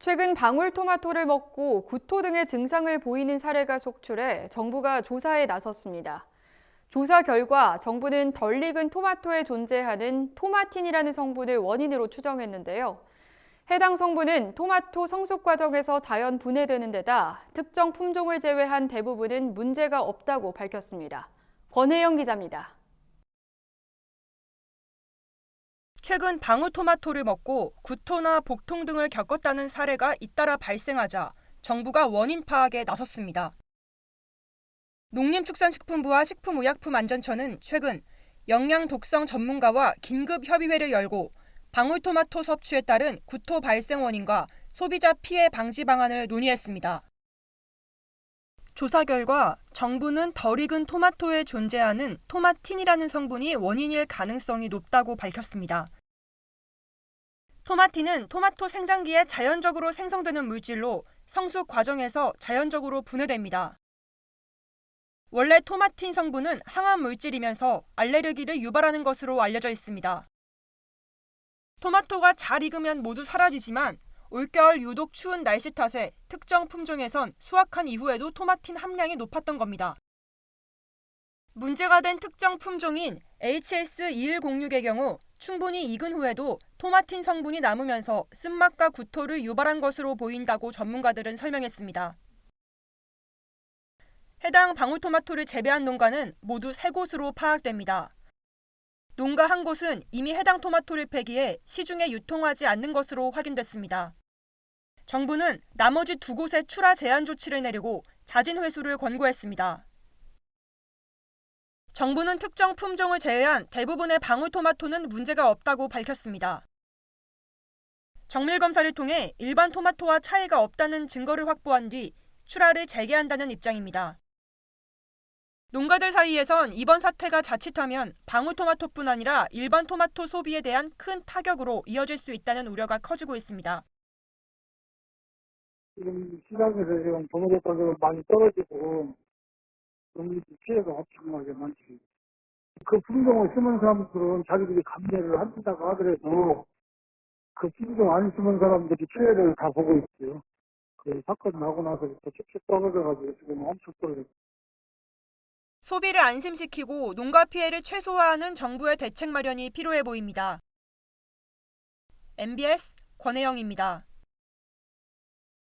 최근 방울토마토를 먹고 구토 등의 증상을 보이는 사례가 속출해 정부가 조사에 나섰습니다. 조사 결과 정부는 덜 익은 토마토에 존재하는 토마틴이라는 성분을 원인으로 추정했는데요. 해당 성분은 토마토 성숙 과정에서 자연 분해되는 데다 특정 품종을 제외한 대부분은 문제가 없다고 밝혔습니다. 권혜영 기자입니다. 최근 방울토마토를 먹고 구토나 복통 등을 겪었다는 사례가 잇따라 발생하자 정부가 원인 파악에 나섰습니다. 농림축산식품부와 식품의약품안전처는 최근 영양 독성 전문가와 긴급 협의회를 열고 방울토마토 섭취에 따른 구토 발생 원인과 소비자 피해 방지 방안을 논의했습니다. 조사 결과 정부는 덜 익은 토마토에 존재하는 토마틴이라는 성분이 원인일 가능성이 높다고 밝혔습니다. 토마틴은 토마토 생장기에 자연적으로 생성되는 물질로 성숙 과정에서 자연적으로 분해됩니다. 원래 토마틴 성분은 항암 물질이면서 알레르기를 유발하는 것으로 알려져 있습니다. 토마토가 잘 익으면 모두 사라지지만 올겨울 유독 추운 날씨 탓에 특정 품종에선 수확한 이후에도 토마틴 함량이 높았던 겁니다. 문제가 된 특정 품종인 HS2106의 경우 충분히 익은 후에도 토마틴 성분이 남으면서 쓴맛과 구토를 유발한 것으로 보인다고 전문가들은 설명했습니다. 해당 방울토마토를 재배한 농가는 모두 3곳으로 파악됩니다. 농가 한 곳은 이미 해당 토마토를 폐기해 시중에 유통하지 않는 것으로 확인됐습니다. 정부는 나머지 2곳에 출하 제한 조치를 내리고 자진 회수를 권고했습니다. 정부는 특정 품종을 제외한 대부분의 방울토마토는 문제가 없다고 밝혔습니다. 정밀검사를 통해 일반 토마토와 차이가 없다는 증거를 확보한 뒤 출하를 재개한다는 입장입니다. 농가들 사이에선 이번 사태가 자칫하면 방울토마토뿐 아니라 일반 토마토 소비에 대한 큰 타격으로 이어질 수 있다는 우려가 커지고 있습니다. 지금 시장에서 지금 토마토 가격이 많이 떨어지고 농민들 피해가 엄청나게 많지. 그 품종을 심은 사람들은 자기들이 감내를 한다고 하더라도 그 품종 안 심은 사람들이 피해를 다 보고 있어요. 그 사건 나고 나서부터 쭉쭉 떨어져가지고 지금 엄청 떨어졌어요. 소비를 안심시키고 농가 피해를 최소화하는 정부의 대책 마련이 필요해 보입니다. MBS 권혜영입니다.